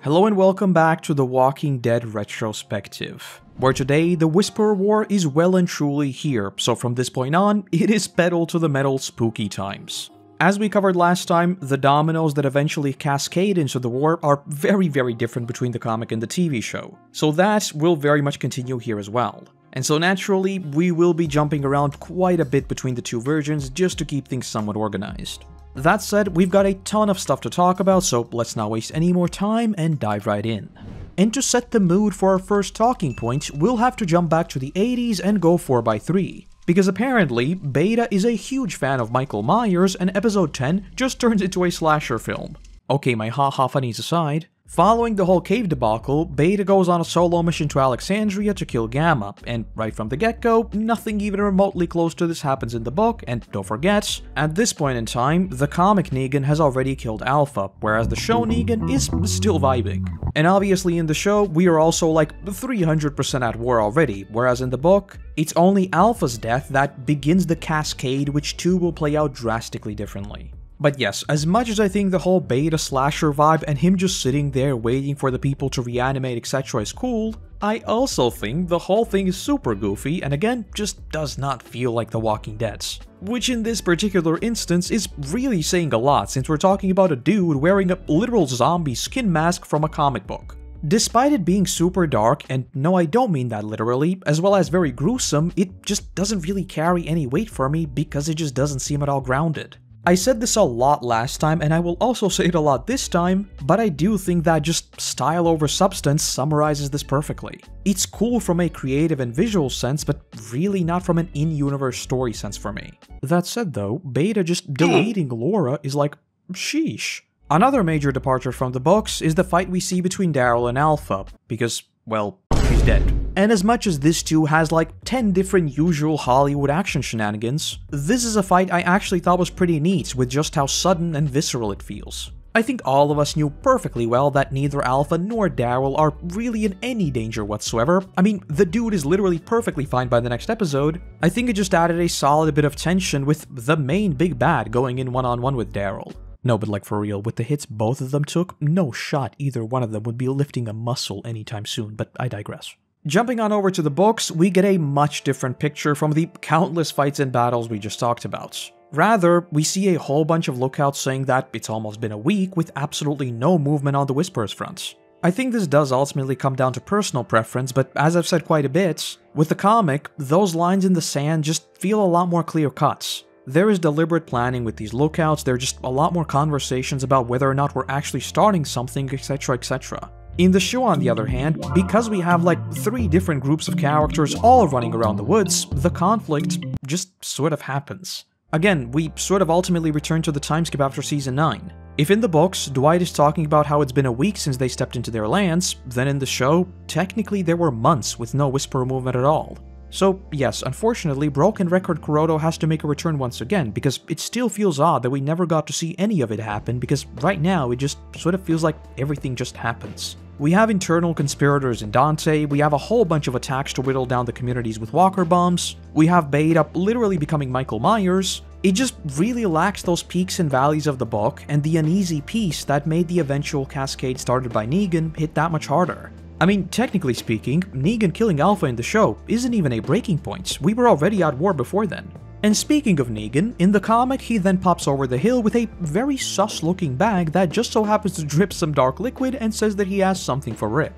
Hello and welcome back to The Walking Dead Retrospective, where today the Whisperer War is well and truly here, so from this point on, it is pedal to the metal spooky times. As we covered last time, the dominoes that eventually cascade into the war are very different between the comic and the TV show, so that will very much continue here as well. And so naturally, we will be jumping around quite a bit between the two versions just to keep things somewhat organized. That said, we've got a ton of stuff to talk about, so let's not waste any more time and dive right in. And to set the mood for our first talking point, we'll have to jump back to the 80s and go 4x3. Because apparently, Beta is a huge fan of Michael Myers and episode 10 just turns into a slasher film. Okay, my haha funnies aside. Following the whole cave debacle, Beta goes on a solo mission to Alexandria to kill Gamma, and right from the get-go, nothing even remotely close to this happens in the book, and don't forget, at this point in time, the comic Negan has already killed Alpha, whereas the show Negan is still vibing. And obviously in the show, we are also like 300% at war already, whereas in the book, it's only Alpha's death that begins the cascade, which too will play out drastically differently. But yes, as much as I think the whole Beta slasher vibe and him just sitting there waiting for the people to reanimate etc. is cool, I also think the whole thing is super goofy and again, just does not feel like The Walking Dead's. Which in this particular instance is really saying a lot since we're talking about a dude wearing a literal zombie skin mask from a comic book. Despite it being super dark, and no I don't mean that literally, as well as very gruesome, it just doesn't really carry any weight for me because it just doesn't seem at all grounded. I said this a lot last time, and I will also say it a lot this time, but I do think that just style over substance summarizes this perfectly. It's cool from a creative and visual sense, but really not from an in-universe story sense for me. That said though, Beta just deleting Laura is like, sheesh. Another major departure from the books is the fight we see between Daryl and Alpha, because, well, she's dead. And as much as this too has like 10 different usual Hollywood action shenanigans, this is a fight I actually thought was pretty neat with just how sudden and visceral it feels. I think all of us knew perfectly well that neither Alpha nor Daryl are really in any danger whatsoever. I mean, the dude is literally perfectly fine by the next episode. I think it just added a solid bit of tension with the main big bad going in one-on-one with Daryl. No, but like for real, with the hits both of them took, no shot either one of them would be lifting a muscle anytime soon, but I digress. Jumping on over to the books, we get a much different picture from the countless fights and battles we just talked about. Rather, we see a whole bunch of lookouts saying that it's almost been a week with absolutely no movement on the Whisperers front. I think this does ultimately come down to personal preference, but as I've said quite a bit, with the comic, those lines in the sand just feel a lot more clear-cut. There is deliberate planning with these lookouts, there are just a lot more conversations about whether or not we're actually starting something, etc, etc. In the show, on the other hand, because we have like 3 different groups of characters all running around the woods, the conflict just sort of happens. Again, we sort of ultimately return to the time skip after season 9. If in the books, Dwight is talking about how it's been a week since they stepped into their lands, then in the show, technically there were months with no Whisperer movement at all. So yes, unfortunately, Broken Record Korotos has to make a return once again, because it still feels odd that we never got to see any of it happen, because right now it just sort of feels like everything just happens. We have internal conspirators in Dante, we have a whole bunch of attacks to whittle down the communities with walker bombs, we have Beta literally becoming Michael Myers. It just really lacks those peaks and valleys of the book, and the uneasy peace that made the eventual cascade started by Negan hit that much harder. I mean, technically speaking, Negan killing Alpha in the show isn't even a breaking point, we were already at war before then. And speaking of Negan, in the comic he then pops over the hill with a very sus looking bag that just so happens to drip some dark liquid and says that he has something for Rick.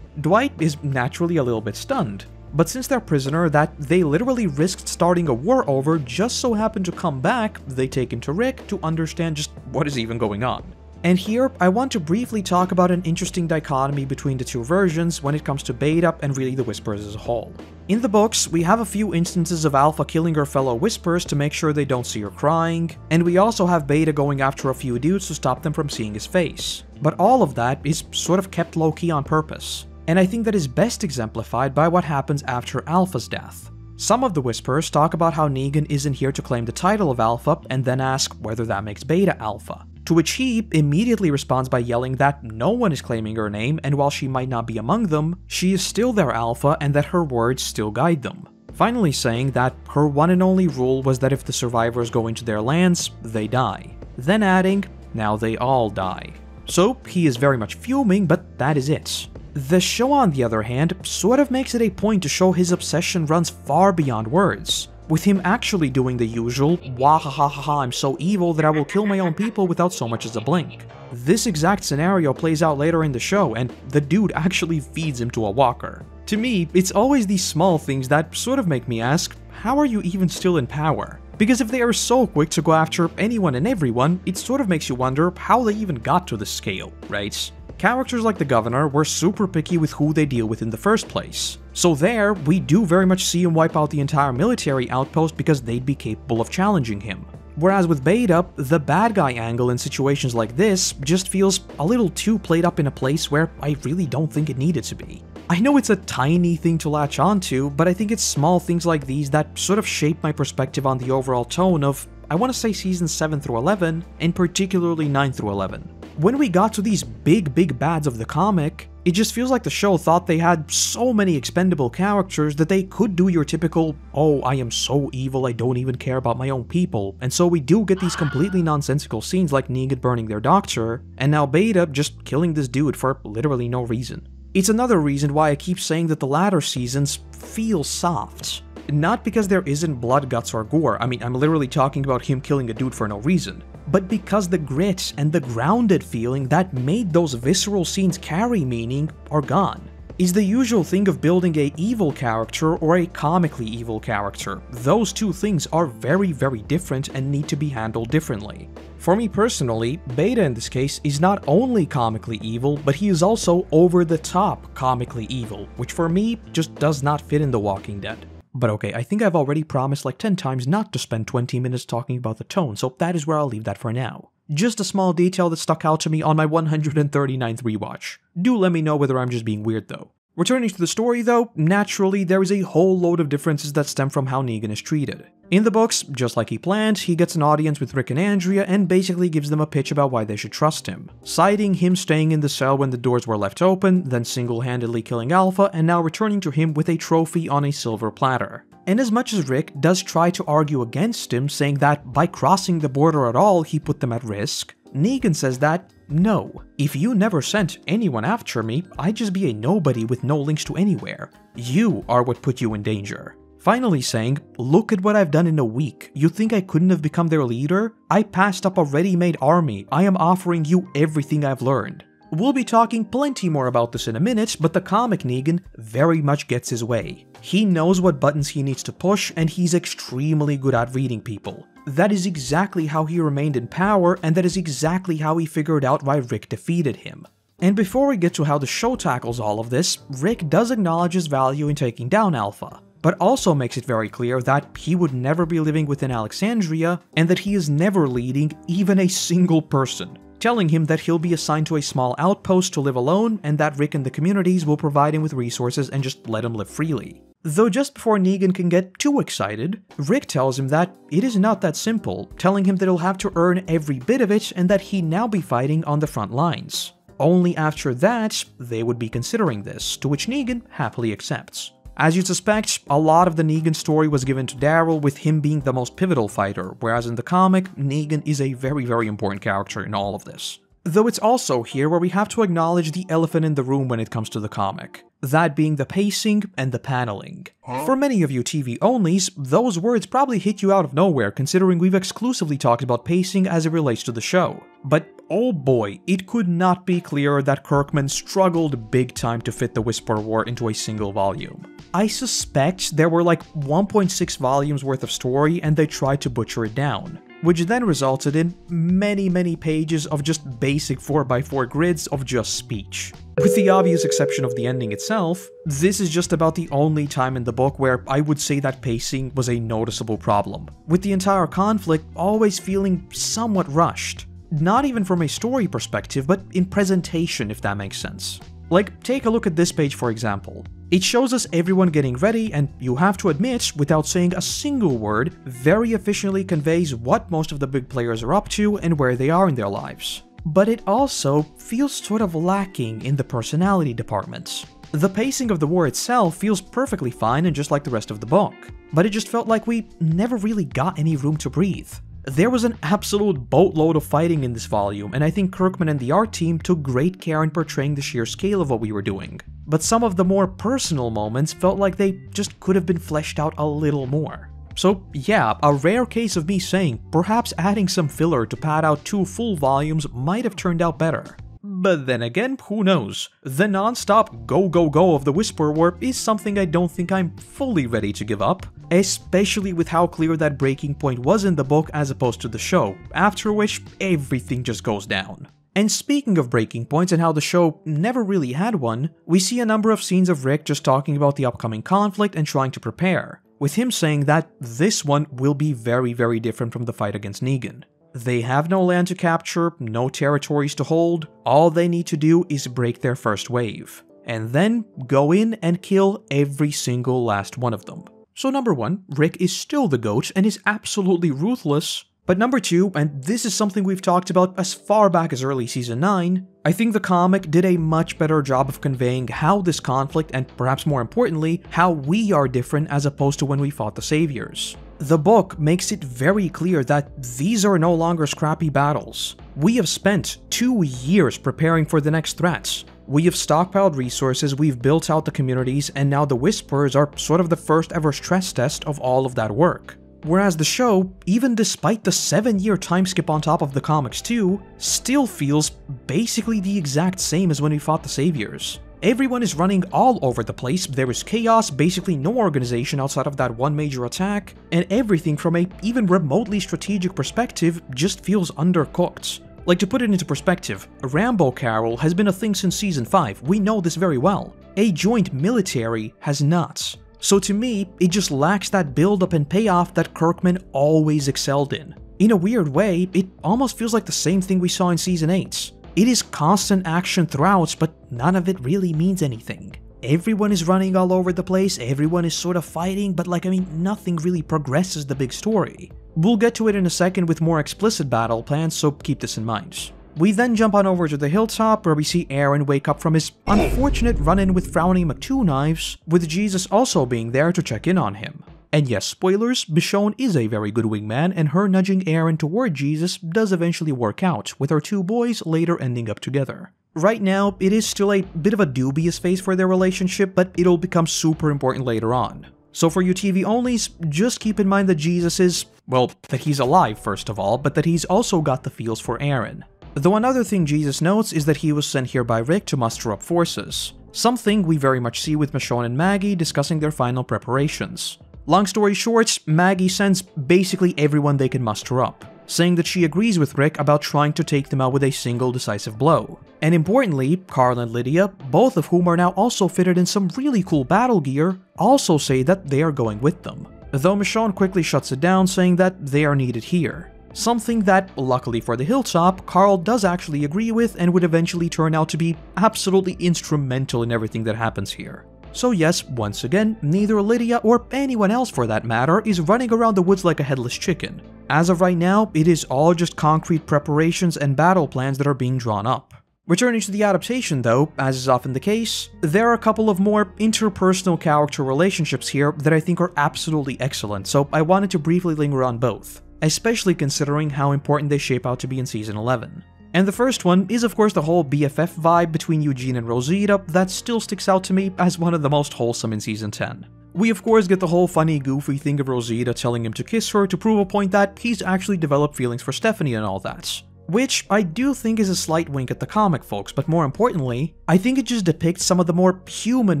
Dwight is naturally a little bit stunned, but since their prisoner that they literally risked starting a war over just so happened to come back, they take him to Rick to understand just what is even going on. And here, I want to briefly talk about an interesting dichotomy between the two versions when it comes to Beta and really the Whisperers as a whole. In the books, we have a few instances of Alpha killing her fellow Whisperers to make sure they don't see her crying, and we also have Beta going after a few dudes to stop them from seeing his face. But all of that is sort of kept low-key on purpose, and I think that is best exemplified by what happens after Alpha's death. Some of the Whisperers talk about how Negan isn't here to claim the title of Alpha, and then ask whether that makes Beta Alpha. To which he immediately responds by yelling that no one is claiming her name, and while she might not be among them, she is still their Alpha and that her words still guide them. Finally saying that her one and only rule was that if the survivors go into their lands, they die. Then adding, now they all die. so he is very much fuming, but that is it. The show, on the other hand, sort of makes it a point to show his obsession runs far beyond words, with him actually doing the usual, wahahaha, I'm so evil that I will kill my own people without so much as a blink. This exact scenario plays out later in the show, and the dude actually feeds him to a walker. To me, it's always these small things that sort of make me ask, how are you even still in power? Because if they are so quick to go after anyone and everyone, it sort of makes you wonder how they even got to this scale, right? Characters like the governor were super picky with who they deal with in the first place. So there, we do very much see him wipe out the entire military outpost because they'd be capable of challenging him. Whereas with Beta, the bad guy angle in situations like this just feels a little too played up in a place where I really don't think it needed to be. I know it's a tiny thing to latch onto, but I think it's small things like these that sort of shape my perspective on the overall tone of, I want to say seasons 7 through 11, and particularly 9 through 11. When we got to these big bads of the comic, it just feels like the show thought they had so many expendable characters that they could do your typical, oh, I am so evil I don't even care about my own people, and so we do get these completely nonsensical scenes like Negan burning their doctor, and now Beta just killing this dude for literally no reason. It's another reason why I keep saying that the latter seasons feel soft. Not because there isn't blood, guts, or gore, I mean, I'm literally talking about him killing a dude for no reason, but because the grit and the grounded feeling that made those visceral scenes carry meaning are gone. Is the usual thing of building a evil character or a comically evil character. Those two things are very different and need to be handled differently. For me personally, Beta in this case is not only comically evil, but he is also over-the-top comically evil, which for me just does not fit in The Walking Dead. But okay, I think I've already promised like 10 times not to spend 20 minutes talking about the tone, so that is where I'll leave that for now. Just a small detail that stuck out to me on my 139th rewatch. Do let me know whether I'm just being weird though. Returning to the story though, naturally there is a whole load of differences that stem from how Negan is treated. In the books, just like he planned, he gets an audience with Rick and Andrea and basically gives them a pitch about why they should trust him, citing him staying in the cell when the doors were left open, then single-handedly killing Alpha, and now returning to him with a trophy on a silver platter. And as much as Rick does try to argue against him, saying that by crossing the border at all he put them at risk, Negan says that, no, if you never sent anyone after me, I'd just be a nobody with no links to anywhere. You are what put you in danger. Finally saying, look at what I've done in a week. You think I couldn't have become their leader? I passed up a ready-made army. I am offering you everything I've learned. We'll be talking plenty more about this in a minute, but the comic Negan very much gets his way. He knows what buttons he needs to push, and he's extremely good at reading people. That is exactly how he remained in power, and that is exactly how he figured out why Rick defeated him. And before we get to how the show tackles all of this, Rick does acknowledge his value in taking down Alpha, but also makes it very clear that he would never be living within Alexandria, and that he is never leading even a single person, telling him that he'll be assigned to a small outpost to live alone, and that Rick and the communities will provide him with resources and just let him live freely. Though just before Negan can get too excited, Rick tells him that it is not that simple, telling him that he'll have to earn every bit of it and that he'd now be fighting on the front lines. Only after that, they would be considering this, to which Negan happily accepts. As you'd suspect, a lot of the Negan story was given to Daryl, with him being the most pivotal fighter, whereas in the comic, Negan is a very important character in all of this. Though it's also here where we have to acknowledge the elephant in the room when it comes to the comic, that being the pacing and the paneling. For many of you TV-onlys, those words probably hit you out of nowhere considering we've exclusively talked about pacing as it relates to the show. But oh boy, it could not be clearer that Kirkman struggled big time to fit the Whisper War into a single volume. I suspect there were like 1.6 volumes worth of story and they tried to butcher it down, which then resulted in many pages of just basic 4x4 grids of just speech. With the obvious exception of the ending itself, this is just about the only time in the book where I would say that pacing was a noticeable problem, with the entire conflict always feeling somewhat rushed. Not even from a story perspective, but in presentation, if that makes sense. Like, take a look at this page for example. It shows us everyone getting ready, and you have to admit, without saying a single word, very efficiently conveys what most of the big players are up to and where they are in their lives. But it also feels sort of lacking in the personality departments. The pacing of the war itself feels perfectly fine and just like the rest of the book, but it just felt like we never really got any room to breathe. There was an absolute boatload of fighting in this volume, and I think Kirkman and the art team took great care in portraying the sheer scale of what we were doing. But some of the more personal moments felt like they just could have been fleshed out a little more. So yeah, a rare case of me saying perhaps adding some filler to pad out 2 full volumes might have turned out better. But then again, who knows? The non-stop go of the Whisper War is something I don't think I'm fully ready to give up, especially with how clear that breaking point was in the book as opposed to the show, after which everything just goes down. And speaking of breaking points and how the show never really had one, we see a number of scenes of Rick just talking about the upcoming conflict and trying to prepare, with him saying that this one will be very different from the fight against Negan. They have no land to capture, no territories to hold, all they need to do is break their first wave, and then go in and kill every single last one of them. So number 1, Rick is still the GOAT and is absolutely ruthless, but number 2, and this is something we've talked about as far back as early season 9, I think the comic did a much better job of conveying how this conflict, and perhaps more importantly, how we are different as opposed to when we fought the Saviors. The book makes it very clear that these are no longer scrappy battles. We have spent 2 years preparing for the next threats. We have stockpiled resources, we've built out the communities, and now the Whisperers are sort of the first ever stress test of all of that work. Whereas the show, even despite the 7-year time skip on top of the comics too, still feels basically the exact same as when we fought the Saviors. Everyone is running all over the place, there is chaos, basically no organization outside of that one major attack, and everything from a even remotely strategic perspective just feels undercooked. Like, to put it into perspective, Rambo Carol has been a thing since season 5, we know this very well. A joint military has not. So to me, it just lacks that build-up and payoff that Kirkman always excelled in. In a weird way, it almost feels like the same thing we saw in season 8. It is constant action throughout, but none of it really means anything. Everyone is running all over the place, everyone is sort of fighting, but nothing really progresses the big story. We'll get to it in a second with more explicit battle plans, so keep this in mind. We then jump on over to the Hilltop, where we see Aaron wake up from his unfortunate run-in with Frowny McTwo Knives, with Jesus also being there to check in on him. And yes, spoilers, Michonne is a very good wingman, and her nudging Aaron toward Jesus does eventually work out, with our 2 boys later ending up together. Right now, it is still a bit of a dubious phase for their relationship, but it'll become super important later on. So for you TV-onlys, just keep in mind that Jesus is, well, that he's alive first of all, but that he's also got the feels for Aaron. Though another thing Jesus notes is that he was sent here by Rick to muster up forces, something we very much see with Michonne and Maggie discussing their final preparations. Long story short, Maggie sends basically everyone they can muster up, saying that she agrees with Rick about trying to take them out with a single decisive blow. And importantly, Carl and Lydia, both of whom are now also fitted in some really cool battle gear, also say that they are going with them. Though Michonne quickly shuts it down, saying that they are needed here. Something that, luckily for the Hilltop, Carl does actually agree with and would eventually turn out to be absolutely instrumental in everything that happens here. So yes, once again, neither Lydia or anyone else for that matter is running around the woods like a headless chicken. As of right now, it is all just concrete preparations and battle plans that are being drawn up. Returning to the adaptation though, as is often the case, there are a couple of more interpersonal character relationships here that I think are absolutely excellent, so I wanted to briefly linger on both, especially considering how important they shape out to be in season 11. And the first one is of course the whole BFF vibe between Eugene and Rosita that still sticks out to me as one of the most wholesome in season 10. We of course get the whole funny goofy thing of Rosita telling him to kiss her to prove a point that he's actually developed feelings for Stephanie and all that. Which I do think is a slight wink at the comic folks, but more importantly, I think it just depicts some of the more human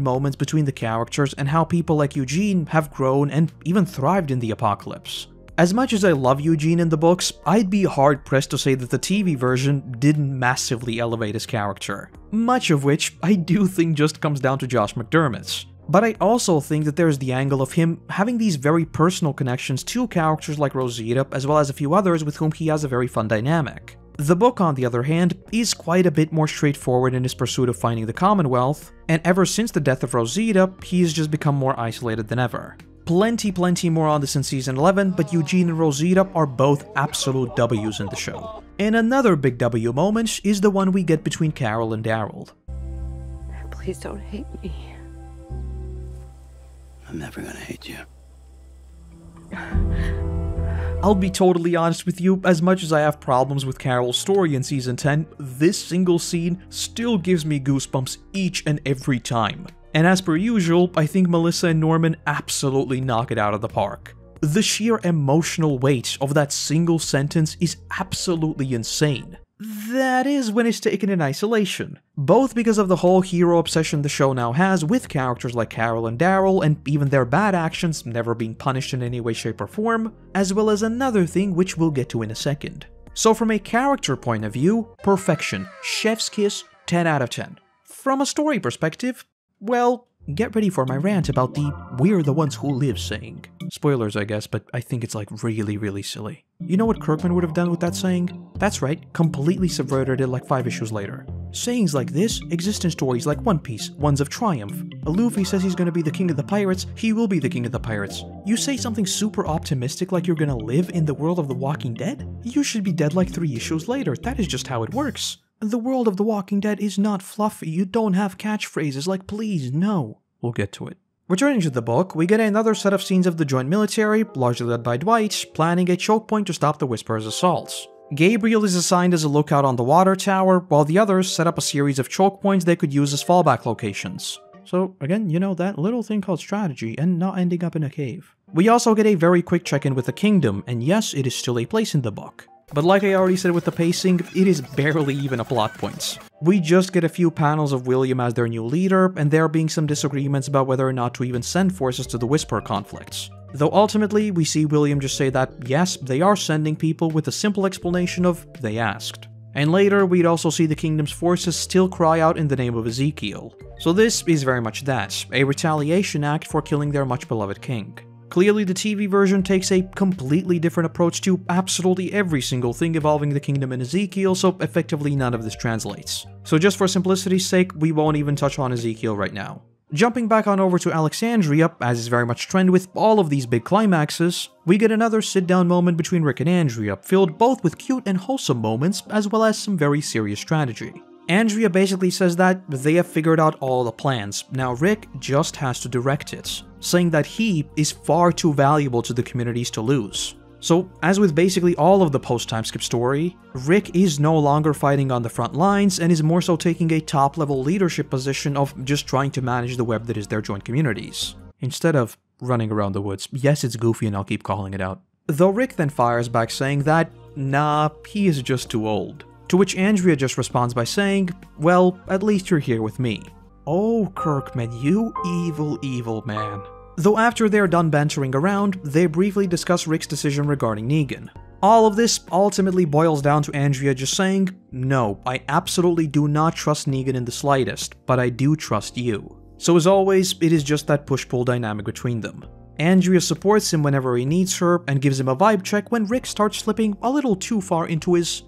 moments between the characters and how people like Eugene have grown and even thrived in the apocalypse. As much as I love Eugene in the books, I'd be hard-pressed to say that the TV version didn't massively elevate his character, much of which I do think just comes down to Josh McDermott. But I also think that there's the angle of him having these very personal connections to characters like Rosita, as well as a few others with whom he has a very fun dynamic. The book, on the other hand, is quite a bit more straightforward in his pursuit of finding the Commonwealth, and ever since the death of Rosita, he's just become more isolated than ever. Plenty more on this in season 11, but Eugene and Rosita are both absolute W's in the show. And another big W moment is the one we get between Carol and Daryl. Please don't hate me. I'm never gonna hate you. I'll be totally honest with you, as much as I have problems with Carol's story in Season 10, this single scene still gives me goosebumps each and every time. And as per usual, I think Melissa and Norman absolutely knock it out of the park. The sheer emotional weight of that single sentence is absolutely insane. That is when it's taken in isolation, both because of the whole hero obsession the show now has with characters like Carol and Daryl, and even their bad actions never being punished in any way, shape, or form, as well as another thing which we'll get to in a second. So from a character point of view, perfection, chef's kiss, 10 out of 10. From a story perspective, well, get ready for my rant about the "we're the ones who live" saying. Spoilers, I guess, but I think it's like really silly. You know what Kirkman would have done with that saying? That's right, completely subverted it like 5 issues later. Sayings like this exist in stories like One Piece, Ones of Triumph. Luffy says he's gonna be the king of the pirates, he will be the king of the pirates. You say something super optimistic like you're gonna live in the world of The Walking Dead? You should be dead like 3 issues later, that is just how it works. The world of The Walking Dead is not fluffy, you don't have catchphrases like please, no. We'll get to it. Returning to the book, we get another set of scenes of the joint military, largely led by Dwight, planning a choke point to stop the Whisperer's assaults. Gabriel is assigned as a lookout on the water tower, while the others set up a series of choke points they could use as fallback locations. So again, you know, that little thing called strategy and not ending up in a cave. We also get a very quick check-in with the Kingdom, and yes, it is still a place in the book. But like I already said with the pacing, it is barely even a plot point. We just get a few panels of William as their new leader, and there being some disagreements about whether or not to even send forces to the Whisper conflicts. Though ultimately, we see William just say that, yes, they are sending people with a simple explanation of, they asked. And later, we'd also see the Kingdom's forces still cry out in the name of Ezekiel. So this is very much that, a retaliation act for killing their much-beloved king. Clearly, the TV version takes a completely different approach to absolutely every single thing involving the Kingdom and Ezekiel, so effectively none of this translates. So just for simplicity's sake, we won't even touch on Ezekiel right now. Jumping back on over to Alexandria, as is very much trend with all of these big climaxes, we get another sit-down moment between Rick and Andrea, filled both with cute and wholesome moments, as well as some very serious strategy. Andrea basically says that they have figured out all the plans, now Rick just has to direct it, saying that he is far too valuable to the communities to lose. So, as with basically all of the post-timeskip story, Rick is no longer fighting on the front lines and is more so taking a top-level leadership position of just trying to manage the web that is their joint communities, instead of running around the woods. Yes, it's goofy and I'll keep calling it out. Though Rick then fires back saying that, nah, he is just too old. To which Andrea just responds by saying, well, at least you're here with me. Oh, Kirkman, you evil man. Though after they're done bantering around, they briefly discuss Rick's decision regarding Negan. All of this ultimately boils down to Andrea just saying, no, I absolutely do not trust Negan in the slightest, but I do trust you. So as always, it is just that push-pull dynamic between them. Andrea supports him whenever he needs her, and gives him a vibe check when Rick starts slipping a little too far into his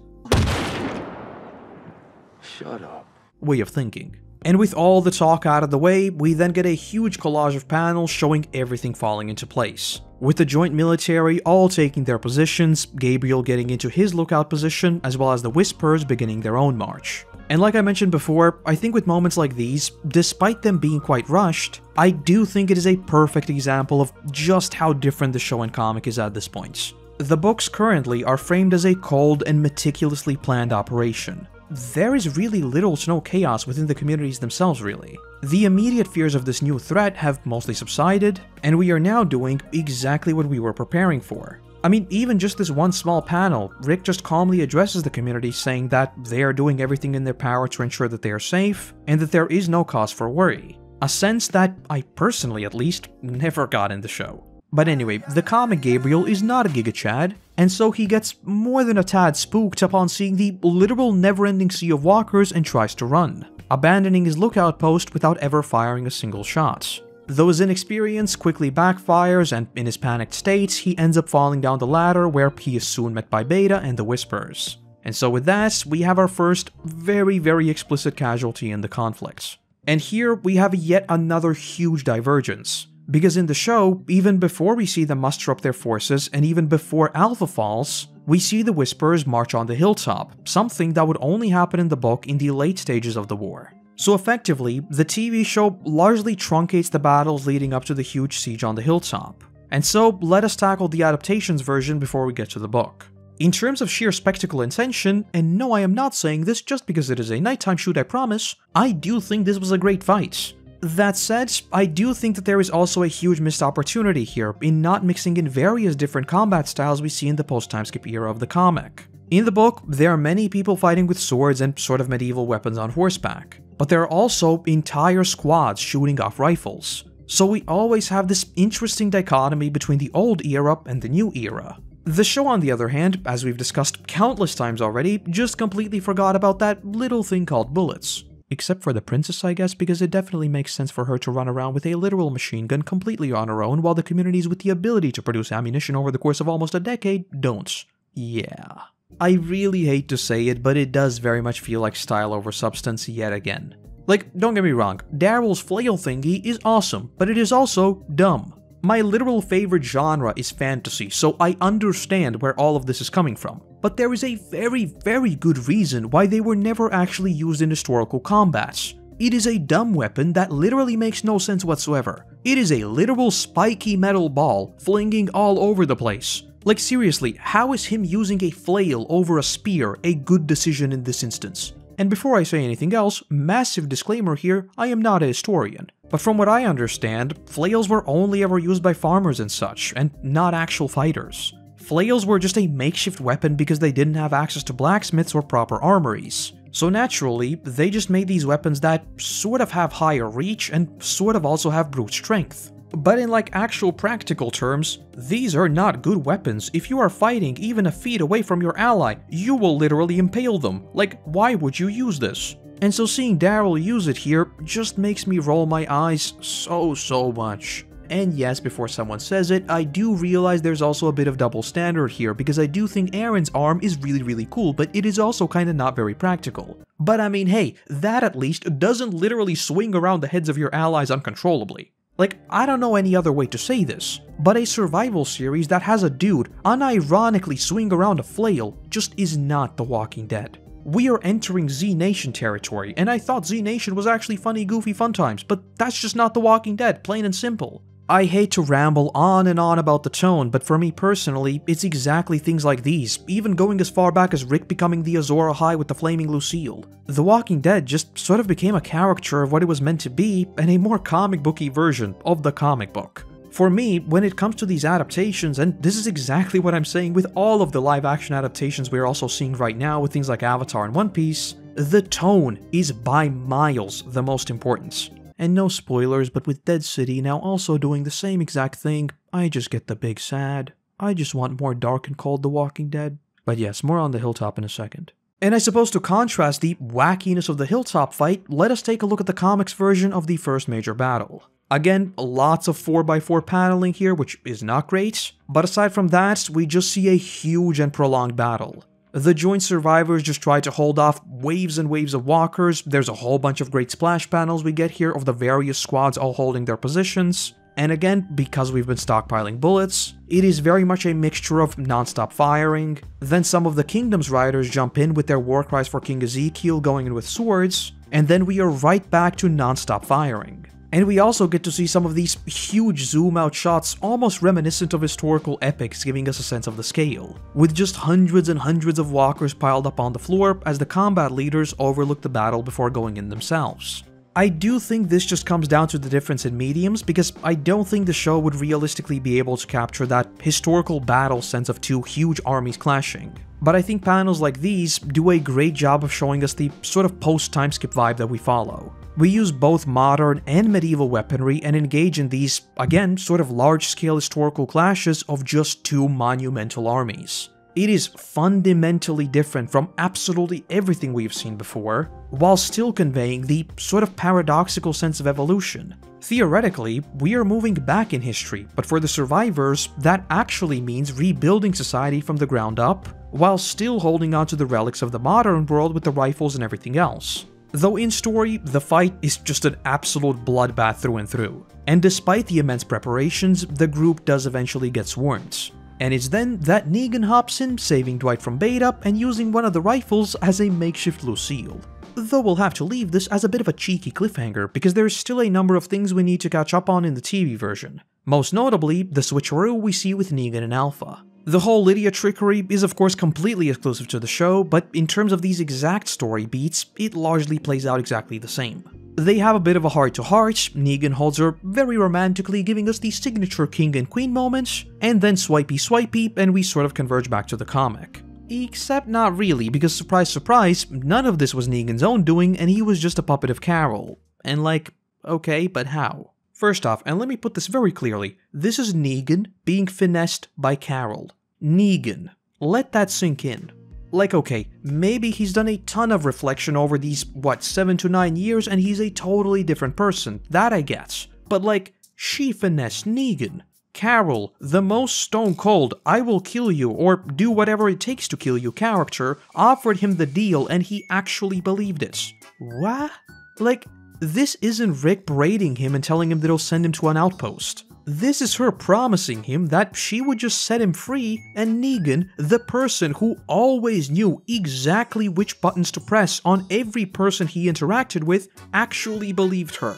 shut up way of thinking. And with all the talk out of the way, we then get a huge collage of panels showing everything falling into place. With the joint military all taking their positions, Gabriel getting into his lookout position, as well as the Whisperers beginning their own march. And like I mentioned before, I think with moments like these, despite them being quite rushed, I do think it is a perfect example of just how different the show and comic is at this point. The books currently are framed as a cold and meticulously planned operation. There is really little to no chaos within the communities themselves, really. The immediate fears of this new threat have mostly subsided, and we are now doing exactly what we were preparing for. I mean, even just this one small panel, Rick just calmly addresses the community saying that they are doing everything in their power to ensure that they are safe, and that there is no cause for worry. A sense that I personally, at least, never got in the show. But anyway, the comic Gabriel is not a Giga Chad, and so he gets more than a tad spooked upon seeing the literal never-ending sea of walkers and tries to run, abandoning his lookout post without ever firing a single shot. Though his inexperience quickly backfires, and in his panicked state, he ends up falling down the ladder where he is soon met by Beta and the Whisperers. And so with that, we have our first very explicit casualty in the conflict. And here we have yet another huge divergence. Because in the show, even before we see them muster up their forces, and even before Alpha falls, we see the Whisperers march on the Hilltop, something that would only happen in the book in the late stages of the war. So effectively, the TV show largely truncates the battles leading up to the huge siege on the Hilltop. And so, let us tackle the adaptations version before we get to the book. In terms of sheer spectacle and tension, and no, I am not saying this just because it is a nighttime shoot, I promise, I do think this was a great fight. That said, I do think that there is also a huge missed opportunity here in not mixing in various different combat styles we see in the post-time skip era of the comic. In the book, there are many people fighting with swords and sort of medieval weapons on horseback, but there are also entire squads shooting off rifles. So we always have this interesting dichotomy between the old era and the new era. The show, on the other hand, as we've discussed countless times already, just completely forgot about that little thing called bullets. Except for the princess, I guess, because it definitely makes sense for her to run around with a literal machine gun completely on her own, while the communities with the ability to produce ammunition over the course of almost a decade don't. Yeah. I really hate to say it, but it does very much feel like style over substance yet again. Like, don't get me wrong, Daryl's flail thingy is awesome, but it is also dumb. My literal favorite genre is fantasy, so I understand where all of this is coming from. But there is a very good reason why they were never actually used in historical combats. It is a dumb weapon that literally makes no sense whatsoever. It is a literal spiky metal ball flinging all over the place. Like seriously, how is him using a flail over a spear a good decision in this instance? And before I say anything else, massive disclaimer here, I am not a historian. But from what I understand, flails were only ever used by farmers and such, and not actual fighters. Flails were just a makeshift weapon because they didn't have access to blacksmiths or proper armories. So naturally, they just made these weapons that sort of have higher reach and sort of also have brute strength. But in like actual practical terms, these are not good weapons. If you are fighting even a feet away from your ally, you will literally impale them. Like, why would you use this? And so seeing Daryl use it here just makes me roll my eyes so much. And yes, before someone says it, I do realize there's also a bit of double standard here, because I do think Aaron's arm is really cool, but it is also kinda not very practical. But I mean, hey, that at least doesn't literally swing around the heads of your allies uncontrollably. Like, I don't know any other way to say this, but a survival series that has a dude unironically swing around a flail just is not The Walking Dead. We are entering Z Nation territory, and I thought Z Nation was actually funny, goofy fun times, but that's just not The Walking Dead, plain and simple. I hate to ramble on and on about the tone, but for me personally, it's exactly things like these, even going as far back as Rick becoming the Azora High with the Flaming Lucille. The Walking Dead just sort of became a caricature of what it was meant to be, and a more comic booky version of the comic book. For me, when it comes to these adaptations, and this is exactly what I'm saying with all of the live-action adaptations we're also seeing right now with things like Avatar and One Piece, the tone is by miles the most important. And no spoilers, but with Dead City now also doing the same exact thing, I just get the big sad. I just want more dark and cold The Walking Dead. But yes, more on the Hilltop in a second. And I suppose to contrast the wackiness of the Hilltop fight, let us take a look at the comics version of the first major battle. Again, lots of 4x4 paneling here, which is not great, but aside from that, we just see a huge and prolonged battle. The joint survivors just try to hold off waves and waves of walkers. There's a whole bunch of great splash panels we get here of the various squads all holding their positions. And again, because we've been stockpiling bullets, it is very much a mixture of non-stop firing. Then some of the Kingdom's riders jump in with their war cries for King Ezekiel going in with swords, and then we are right back to non-stop firing. And we also get to see some of these huge zoom-out shots almost reminiscent of historical epics, giving us a sense of the scale, with just hundreds and hundreds of walkers piled up on the floor as the combat leaders overlook the battle before going in themselves. I do think this just comes down to the difference in mediums, because I don't think the show would realistically be able to capture that historical battle sense of two huge armies clashing. But I think panels like these do a great job of showing us the sort of post-time skip vibe that we follow. We use both modern and medieval weaponry and engage in these, again, sort of large-scale historical clashes of just two monumental armies. It is fundamentally different from absolutely everything we've seen before, while still conveying the sort of paradoxical sense of evolution. Theoretically, we are moving back in history, but for the survivors, that actually means rebuilding society from the ground up, while still holding on to the relics of the modern world with the rifles and everything else. Though in story, the fight is just an absolute bloodbath through and through. And despite the immense preparations, the group does eventually get swarmed. And it's then that Negan hops in, saving Dwight from Beta and using one of the rifles as a makeshift Lucille. Though we'll have to leave this as a bit of a cheeky cliffhanger, because there's still a number of things we need to catch up on in the TV version. Most notably, the switcheroo we see with Negan and Alpha. The whole Lydia trickery is of course completely exclusive to the show, but in terms of these exact story beats, it largely plays out exactly the same. They have a bit of a heart-to-heart, Negan holds her very romantically, giving us the signature king and queen moments, and then swipey, and we sort of converge back to the comic. Except not really, because surprise surprise, none of this was Negan's own doing, and he was just a puppet of Carol. And like, okay, but how? First off, and let me put this very clearly, this is Negan being finessed by Carol. Negan. Let that sink in. Like, okay, maybe he's done a ton of reflection over these, 7 to 9 years, and he's a totally different person. That I get. But like, she finessed Negan. Carol, the most stone cold, I will kill you or do whatever it takes to kill you character, offered him the deal and he actually believed it. What? Like, this isn't Rick berating him and telling him that he'll send him to an outpost. This is her promising him that she would just set him free, and Negan, the person who always knew exactly which buttons to press on every person he interacted with, actually believed her.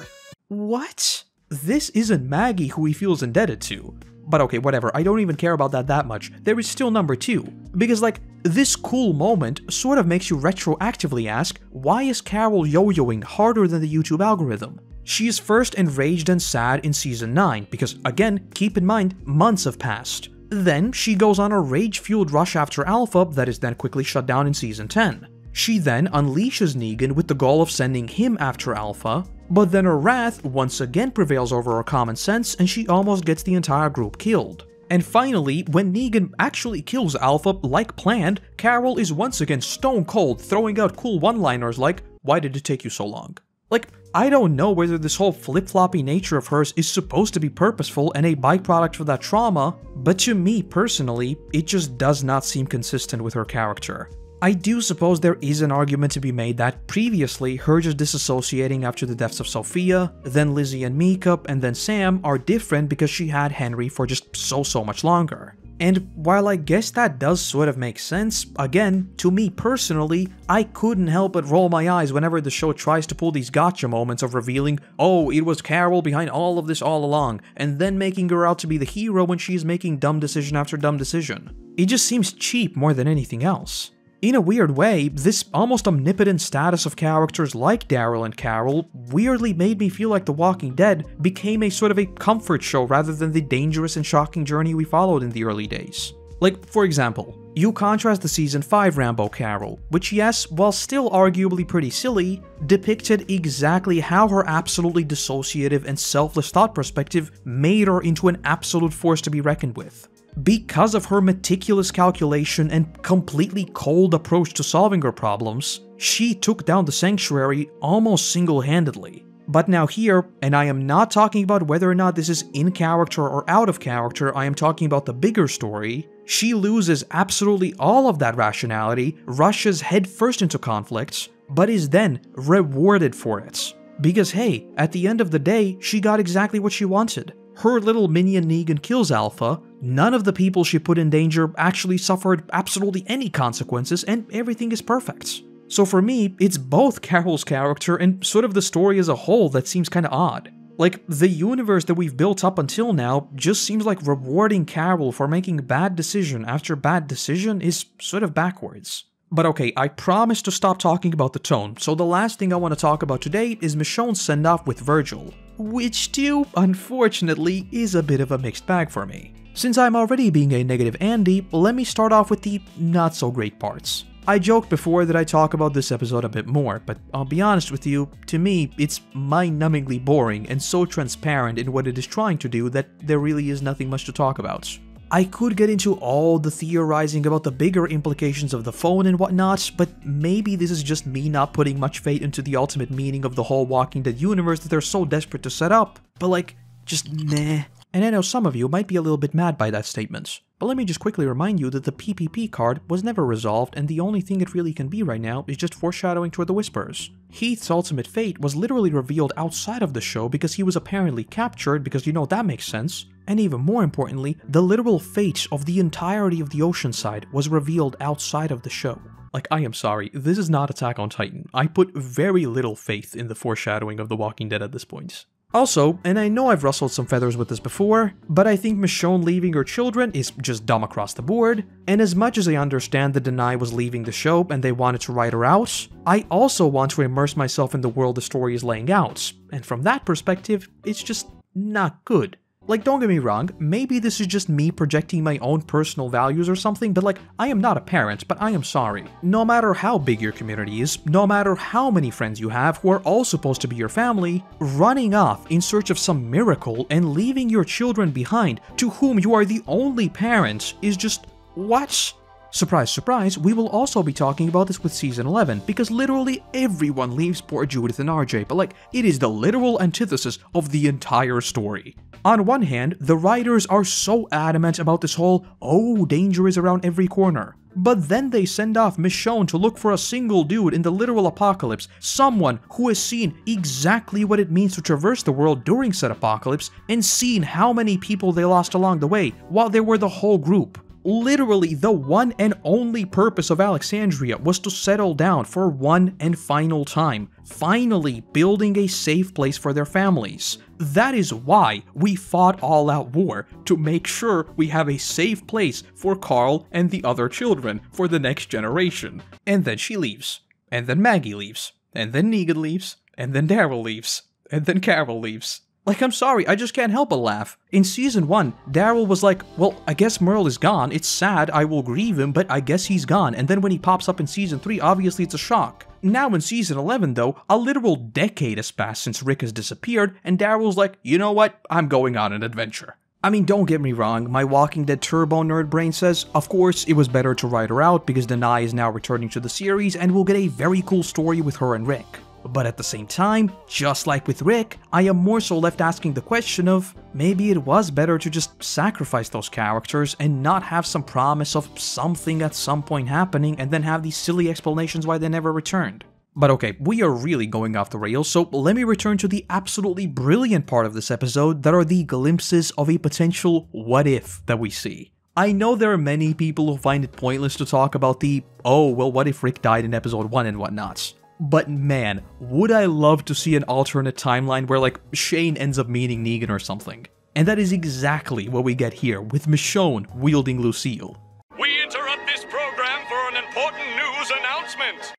What? This isn't Maggie who he feels indebted to. But okay, whatever, I don't even care about that much. There is still number 2. Because like, this cool moment sort of makes you retroactively ask, why is Carol yo-yoing harder than the YouTube algorithm? She is first enraged and sad in Season 9, because again, keep in mind, months have passed. Then, she goes on a rage-fueled rush after Alpha that is then quickly shut down in Season 10. She then unleashes Negan with the goal of sending him after Alpha, but then her wrath once again prevails over her common sense and she almost gets the entire group killed. And finally, when Negan actually kills Alpha like planned, Carol is once again stone cold, throwing out cool one-liners like, "Why did it take you so long?" Like, I don't know whether this whole flip-floppy nature of hers is supposed to be purposeful and a byproduct of that trauma, but to me personally, it just does not seem consistent with her character. I do suppose there is an argument to be made that previously her just disassociating after the deaths of Sophia, then Lizzie and Mika, and then Sam are different because she had Henry for just so much longer. And while I guess that does sort of make sense, again, to me personally, I couldn't help but roll my eyes whenever the show tries to pull these gotcha moments of revealing, oh, it was Carol behind all of this all along, and then making her out to be the hero when she's making dumb decision after dumb decision. It just seems cheap more than anything else. In a weird way, this almost omnipotent status of characters like Daryl and Carol weirdly made me feel like The Walking Dead became a sort of a comfort show rather than the dangerous and shocking journey we followed in the early days. Like, for example, you contrast the Season 5 Rambo Carol, which yes, while still arguably pretty silly, depicted exactly how her absolutely dissociative and selfless thought perspective made her into an absolute force to be reckoned with. Because of her meticulous calculation and completely cold approach to solving her problems, she took down the Sanctuary almost single-handedly. But now here, and I am not talking about whether or not this is in character or out of character, I am talking about the bigger story, she loses absolutely all of that rationality, rushes headfirst into conflicts, but is then rewarded for it. Because hey, at the end of the day, she got exactly what she wanted. Her little minion Negan kills Alpha, none of the people she put in danger actually suffered absolutely any consequences, and everything is perfect. So for me, it's both Carol's character and sort of the story as a whole that seems kinda odd. Like, the universe that we've built up until now just seems like rewarding Carol for making bad decision after bad decision is sort of backwards. But okay, I promise to stop talking about the tone, so the last thing I want to talk about today is Michonne's send-off with Virgil, which too, unfortunately, is a bit of a mixed bag for me. Since I'm already being a negative Andy, let me start off with the not-so-great parts. I joked before that I talk about this episode a bit more, but I'll be honest with you, to me, it's mind-numbingly boring and so transparent in what it is trying to do that there really is nothing much to talk about. I could get into all the theorizing about the bigger implications of the phone and whatnot, but maybe this is just me not putting much faith into the ultimate meaning of the whole Walking Dead universe that they're so desperate to set up, but like, just meh. And I know some of you might be a little bit mad by that statement, but let me just quickly remind you that the PPP card was never resolved and the only thing it really can be right now is just foreshadowing toward the Whispers. Heath's ultimate fate was literally revealed outside of the show because he was apparently captured, because you know that makes sense. And even more importantly, the literal fate of the entirety of the Oceanside was revealed outside of the show. Like, I am sorry, this is not Attack on Titan. I put very little faith in the foreshadowing of The Walking Dead at this point. Also, and I know I've rustled some feathers with this before, but I think Michonne leaving her children is just dumb across the board, and as much as I understand that Denai was leaving the show and they wanted to write her out, I also want to immerse myself in the world the story is laying out, and from that perspective, it's just not good. Like, don't get me wrong, maybe this is just me projecting my own personal values or something, but like, I am not a parent, but I am sorry. No matter how big your community is, no matter how many friends you have who are all supposed to be your family, running off in search of some miracle and leaving your children behind, to whom you are the only parent, is just, what? Surprise, surprise, we will also be talking about this with Season 11, because literally everyone leaves poor Judith and RJ, but like, it is the literal antithesis of the entire story. On one hand, the writers are so adamant about this whole, oh, danger is around every corner. But then they send off Michonne to look for a single dude in the literal apocalypse, someone who has seen exactly what it means to traverse the world during said apocalypse, and seen how many people they lost along the way, while they were the whole group. Literally, the one and only purpose of Alexandria was to settle down for one and final time, finally building a safe place for their families. That is why we fought all-out war, to make sure we have a safe place for Carl and the other children for the next generation. And then she leaves, and then Maggie leaves, and then Negan leaves, and then Daryl leaves, and then Carol leaves. Like, I'm sorry, I just can't help but laugh. In Season 1, Daryl was like, well, I guess Merle is gone, it's sad, I will grieve him, but I guess he's gone, and then when he pops up in Season 3, obviously it's a shock. Now in Season 11 though, a literal decade has passed since Rick has disappeared, and Daryl's like, you know what, I'm going on an adventure. I mean, don't get me wrong, my Walking Dead turbo nerd brain says, of course, it was better to write her out because Denai is now returning to the series and we'll get a very cool story with her and Rick. But at the same time, just like with Rick, I am more so left asking the question of, maybe it was better to just sacrifice those characters and not have some promise of something at some point happening and then have these silly explanations why they never returned. But okay, we are really going off the rails, so let me return to the absolutely brilliant part of this episode that are the glimpses of a potential what if that we see. I know there are many people who find it pointless to talk about the, oh, well, what if Rick died in episode 1 and whatnot. But man, would I love to see an alternate timeline where like Shane ends up meeting Negan or something. And that is exactly what we get here with Michonne wielding Lucille. We interrupt this program for an important news announcement.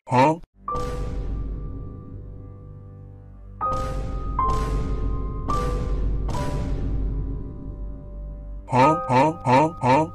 Huh? Huh?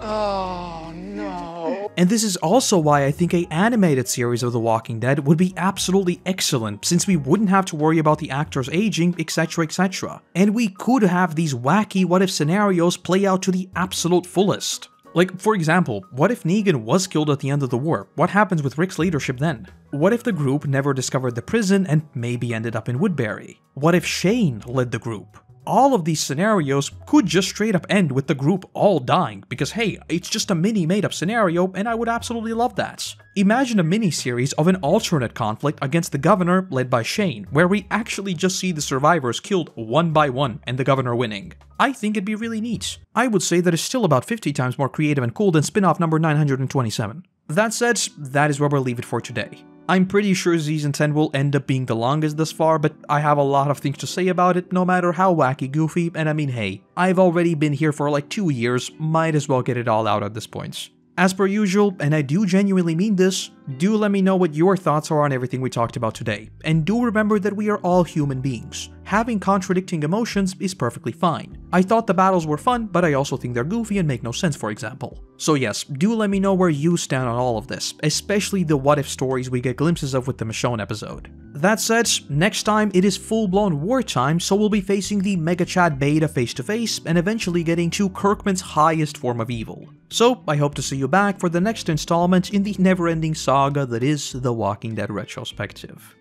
Oh, no. And this is also why I think an animated series of The Walking Dead would be absolutely excellent, since we wouldn't have to worry about the actors aging, etc, etc. And we could have these wacky what-if scenarios play out to the absolute fullest. Like, for example, what if Negan was killed at the end of the war? What happens with Rick's leadership then? What if the group never discovered the prison and maybe ended up in Woodbury? What if Shane led the group? All of these scenarios could just straight up end with the group all dying, because hey, it's just a mini made-up scenario and I would absolutely love that. Imagine a mini-series of an alternate conflict against the governor led by Shane, where we actually just see the survivors killed one by one and the governor winning. I think it'd be really neat. I would say that it's still about 50 times more creative and cool than spin-off number 927. That said, that is where we'll leave it for today. I'm pretty sure Season 10 will end up being the longest thus far, but I have a lot of things to say about it, no matter how wacky goofy, and I mean hey, I've already been here for like 2 years, might as well get it all out at this point. As per usual, and I do genuinely mean this, do let me know what your thoughts are on everything we talked about today, and do remember that we are all human beings. Having contradicting emotions is perfectly fine. I thought the battles were fun, but I also think they're goofy and make no sense, for example. So yes, do let me know where you stand on all of this, especially the what-if stories we get glimpses of with the Michonne episode. That said, next time it is full-blown wartime, so we'll be facing the Mega Chat beta face-to-face, and eventually getting to Kirkman's highest form of evil. So, I hope to see you back for the next installment in the never-ending saga that is The Walking Dead Retrospective.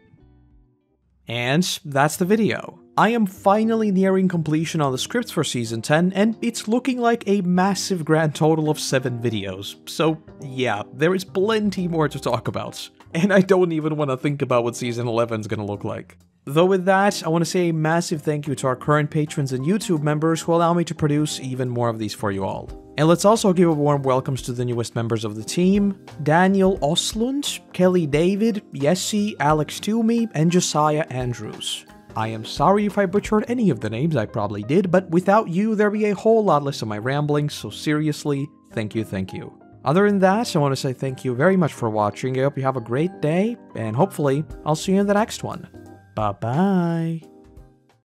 And that's the video. I am finally nearing completion on the scripts for Season 10, and it's looking like a massive grand total of 7 videos. So yeah, there is plenty more to talk about. And I don't even want to think about what Season 11 is gonna look like. Though with that, I want to say a massive thank you to our current patrons and YouTube members who allow me to produce even more of these for you all. And let's also give a warm welcomes to the newest members of the team: Daniel Oslund, Kelly David, Yessie, Alex Toomey, and Josiah Andrews. I am sorry if I butchered any of the names, I probably did, but without you there'd be a whole lot less of my ramblings, so seriously, thank you, thank you. Other than that, I want to say thank you very much for watching. I hope you have a great day, and hopefully, I'll see you in the next one. Bye-bye.